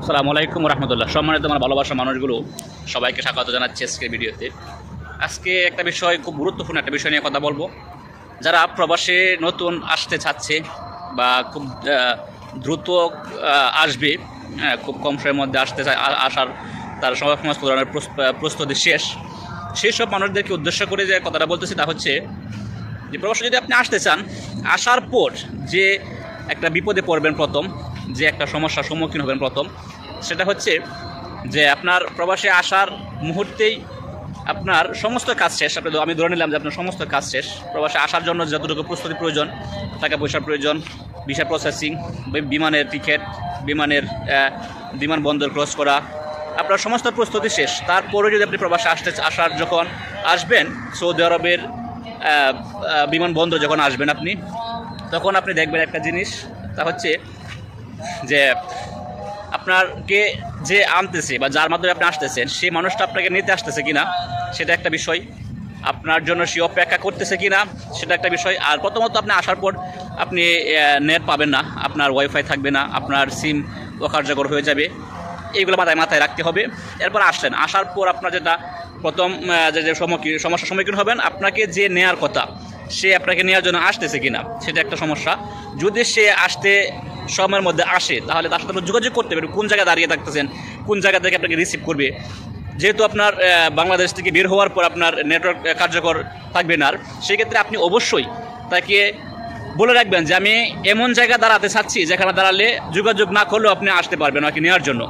আসসালামু আলাইকুম রহমতুল্লাহ। সম্মানিত আমার ভালোবাসা মানুষগুলো, সবাইকে স্বাগত জানাচ্ছি আজকের ভিডিওতে। আজকে একটা বিষয়, খুব গুরুত্বপূর্ণ একটা বিষয় নিয়ে কথা বলবো। যারা প্রবাসে নতুন আসতে চাচ্ছে বা খুব দ্রুত আসবে, খুব কম সময়ের মধ্যে আসার তার সমস্ত ধরনের প্রস্তুতি শেষ, সেই সব মানুষদেরকে উদ্দেশ্য করে যে কথাটা বলতেছি তা হচ্ছে যে প্রবাসে যদি আপনি আসতে চান, আসার পর যে একটা বিপদে পড়বেন, প্রথম যে একটা সমস্যার সম্মুখীন হবেন প্রথম, সেটা হচ্ছে যে আপনার প্রবাসে আসার মুহূর্তেই আপনার সমস্ত কাজ শেষ। আমি ধরে নিলাম যে আপনার সমস্ত কাজ শেষ। প্রবাসে আসার জন্য যতটুকু প্রস্তুতি প্রয়োজন, টাকা পয়সার প্রয়োজন, ভিসা প্রসেসিং, বিমানের টিকিট, বিমানবন্দর ক্রস করা, আপনার সমস্ত প্রস্তুতি শেষ। তারপরে যদি আপনি প্রবাসে যখন আসবেন, সৌদি আরবের বিমানবন্দর যখন আসবেন আপনি, তখন আপনি দেখবেন একটা জিনিস, তা হচ্ছে যে আপনাকে যে আনতেছে বা যার মাধ্যমে আপনি আসতেছেন, সেই মানুষটা আপনাকে নিতে আসতেছে কিনা সেটা একটা বিষয়, আপনার জন্য সে অপেক্ষা করতেছে কিনা সেটা একটা বিষয়। আর প্রথমত আপনি আসার পর আপনি নেট পাবেন না, আপনার ওয়াইফাই থাকবে না, আপনার সিম অকার্যকর হয়ে যাবে। এইগুলো মাথায় রাখতে হবে। এরপর আসার পর আপনার যেটা প্রথম যে সমস্যার সম্মুখীন হবেন, আপনাকে যে নেয়ার কথা সে আপনাকে নেওয়ার জন্য আসতেছে কিনা সেটা একটা সমস্যা। যদি সে আসতে সময়ের মধ্যে আসে, তাহলে তার সাথে যোগাযোগ করতে হবে, কোন জায়গায় দাঁড়িয়ে থাকতেছেন, কোন জায়গা থেকে আপনাকে রিসিভ করবে। যেহেতু আপনার বাংলাদেশ থেকে বের হওয়ার পর আপনার নেটওয়ার্ক কার্যকর থাকবে না, সেক্ষেত্রে আপনি অবশ্যই তাকে বলে রাখবেন যে আমি এমন জায়গায় দাঁড়াতে চাচ্ছি যেখানে দাঁড়ালে যোগাযোগ না করলেও আপনি আসতে পারবেন ওকে নেওয়ার জন্য।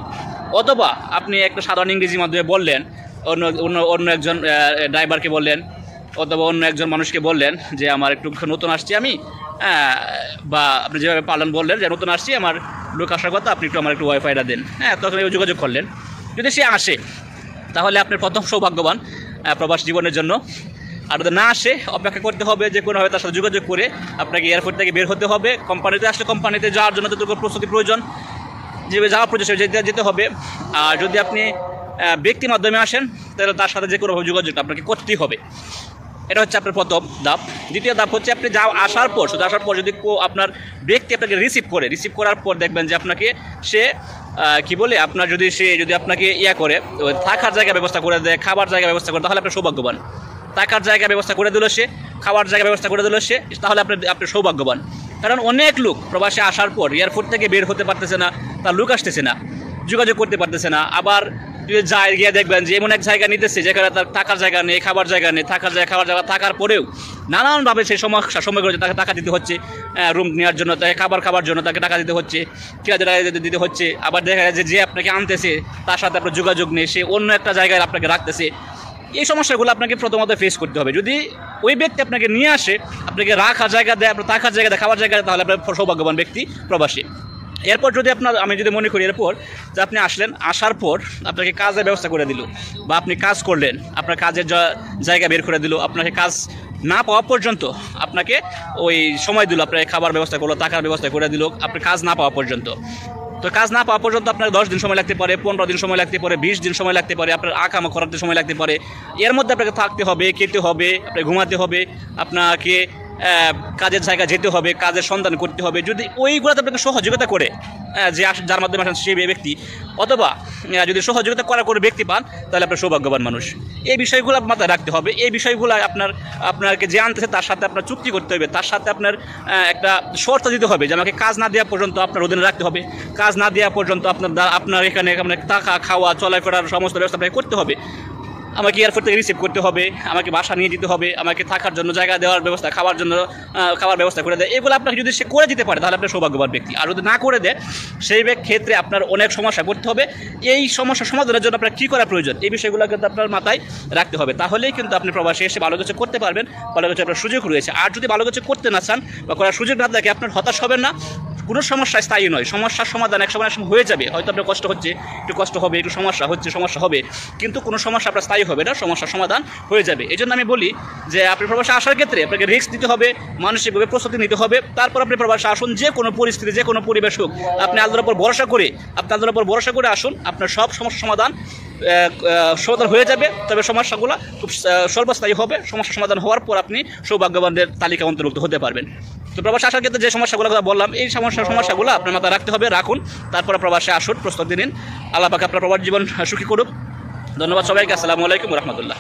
অথবা আপনি একটা সাধারণ ইংরেজি মাধ্যমে বললেন, অন্য একজন ড্রাইভারকে বললেন, অথবা অন্য একজন মানুষকে বললেন যে আমার একটু নতুন আসছি আমি, বা আপনি যেভাবে পালন বললেন যে নতুন আসছি, আমার লোক আসার কথা, আপনি একটু আমার একটু ওয়াইফাইটা দেন। তখন যোগাযোগ করলেন। যদি সে আসে, তাহলে আপনি প্রথম সৌভাগ্যবান প্রবাস জীবনের জন্য। আর যদি না আসে, অপেক্ষা করতে হবে, যে কোনোভাবে তার সাথে যোগাযোগ করে আপনাকে এয়ারপোর্ট থেকে বের হতে হবে। কোম্পানিতে আসলে কোম্পানিতে যাওয়ার জন্য যতটুকু প্রস্তুতি প্রয়োজন, যেভাবে যাওয়া প্রয়োজন যেতে হবে। আর যদি আপনি ব্যক্তি মাধ্যমে আসেন, তাহলে তার সাথে যে কোনোভাবে যোগাযোগটা আপনাকে করতেই হবে। এটা হচ্ছে আপনার প্রথম ধাপ। দ্বিতীয় ধাপ হচ্ছে আপনি আসার পর যদি আপনার ব্যক্তি আপনাকে রিসিভ করার পর দেখবেন যে আপনাকে সে কি বলে, আপনার যদি আপনাকে করে থাকার জায়গা ব্যবস্থা করে দেয়, খাবার জায়গা ব্যবস্থা করে, তাহলে আপনি সৌভাগ্যবান। থাকার জায়গা ব্যবস্থা করে দিল সে, খাবার জায়গা ব্যবস্থা করে দিল সে, তাহলে আপনি সৌভাগ্যবান। কারণ অনেক লোক প্রবাসে আসার পর এয়ারপোর্ট থেকে বের হতে পারতেছে না, তার লোক আসতেছে না, যোগাযোগ করতে পারতেছে না। আবার যদি গিয়ে দেখবেন যে এমন এক জায়গা নিতেছে যেখানে তার থাকার জায়গা নেই, খাবার জায়গা নেই, খাবার জায়গা থাকার পরেও নানানভাবে সেই সময় করে তাকে টাকা দিতে হচ্ছে, রুম নেওয়ার জন্য, তাকে খাবার জন্য তাকে টাকা দিতে হচ্ছে, দিতে হচ্ছে। আবার দেখা যায় যে আপনাকে আনতেছে তার সাথে আপনার যোগাযোগ নেই, সে অন্য একটা জায়গায় আপনাকে রাখতেছে। এই সমস্যাগুলো আপনাকে প্রথমত ফেস করতে হবে। যদি ওই ব্যক্তি আপনাকে নিয়ে আসে, আপনাকে রাখার জায়গা দেয়, আপনার থাকার জায়গা দেয়, খাবার জায়গা দেয়, তাহলে আপনার সৌভাগ্যবান ব্যক্তি প্রবাসী। এরপর যদি আমি যদি মনে করি এরপর যে আপনি আসার পর আপনাকে কাজের ব্যবস্থা করে দিল, বা আপনি কাজ করলেন, আপনার কাজের জায়গা বের করে দিল, আপনাকে কাজ না পাওয়া পর্যন্ত আপনাকে ওই সময় দিল, আপনাকে খাবার ব্যবস্থা করলো, টাকার ব্যবস্থা করে দিল, আপনি কাজ না পাওয়া পর্যন্ত। তো কাজ না পাওয়া পর্যন্ত আপনার 10 দিন সময় লাগতে পারে, 15 দিন সময় লাগতে পারে, 20 দিন সময় লাগতে পারে, আপনার আকামা করাতে সময় লাগতে পারে। এর মধ্যে আপনাকে থাকতে হবে, খেতে হবে, আপনাকে ঘুমাতে হবে, আপনাকে কাজের জায়গা যেতে হবে, কাজের সন্ধান করতে হবে। যদি ওইগুলোতে আপনাকে সহযোগিতা করে যার মাধ্যমে আসেন সেই ব্যক্তি, অথবা যদি সহযোগিতা করার কোনো ব্যক্তি পান, তাহলে আপনার সৌভাগ্যবান মানুষ। এই বিষয়গুলো মাথায় রাখতে হবে। এই বিষয়গুলো আপনাকে যে আনতেছে তার সাথে আপনার চুক্তি করতে হবে, তার সাথে আপনার একটা শর্ত দিতে হবে যে আমাকে কাজ না দেওয়া পর্যন্ত আপনার অধীনে রাখতে হবে, কাজ না দেওয়া পর্যন্ত আপনার এখানে টাকা, খাওয়া, চলাফেরার সমস্ত ব্যবস্থা আপনাকে করতে হবে। আমাকে এয়ারপোর্ট থেকে রিসিভ করতে হবে, আমাকে বাসা নিয়ে যেতে হবে, আমাকে থাকার জন্য জায়গা দেওয়ার ব্যবস্থা, খাবার ব্যবস্থা করে দেয়। এগুলো আপনাকে যদি সে করে দিতে পারে, তাহলে আপনার সৌভাগ্যবান ব্যক্তি। আর যদি না করে দেয়, সেই ক্ষেত্রে আপনার অনেক সমস্যা পড়তে হবে। এই সমস্যা সমাধানের জন্য আপনার কী করা প্রয়োজন, এই বিষয়গুলো কিন্তু আপনার মাথায় রাখতে হবে। তাহলেই কিন্তু আপনি প্রবাসে এসে ভালো কিছু করতে পারবেন, ভালো কিছু আপনার সুযোগ রয়েছে। আর যদি ভালো কিছু করতে না চান বা করার সুযোগ না থাকে, আপনার হতাশ হবেন না। কোনো সমস্যা স্থায়ী নয়, সমস্যার সমাধান এক সময় হয়ে যাবে। হয়তো আপনার কষ্ট হচ্ছে, একটু কষ্ট হবে, একটু সমস্যা হবে, কিন্তু কোনো সমস্যা আপনার স্থায়ী হবে না, সমস্যার সমাধান হয়ে যাবে। এই জন্য আমি বলি যে আপনি প্রবাসে আসার ক্ষেত্রে আপনাকে রিস্ক নিতে হবে, মানসিকভাবে প্রস্তুতি নিতে হবে। তারপর আপনি প্রবাসে আসুন, যে কোনো পরিস্থিতি, যে কোনো পরিবেশ হোক, আপনি আল্লাহর উপর ভরসা করে আসুন। আপনার সব সমস্যার সমাধান হয়ে যাবে। তবে সমস্যাগুলো খুব স্বল্পস্থায়ী হবে। সমস্যার সমাধান হওয়ার পর আপনি সৌভাগ্যবানদের তালিকা অন্তর্ভুক্ত হতে পারবেন। তো প্রবাসে আসার ক্ষেত্রে যে সমস্যাগুলো বললাম, এই সমস্যাগুলো আপনার মাথায় রাখতে হবে, রাখুন, তারপরে প্রবাসে আসুন, প্রস্তুতি নিন। আল্লাহ পাক আপনার প্রবাস জীবন সুখী করুক। ধন্যবাদ সবাইকে। আসসালামু আলাইকুম ওয়া রাহমাতুল্লাহ।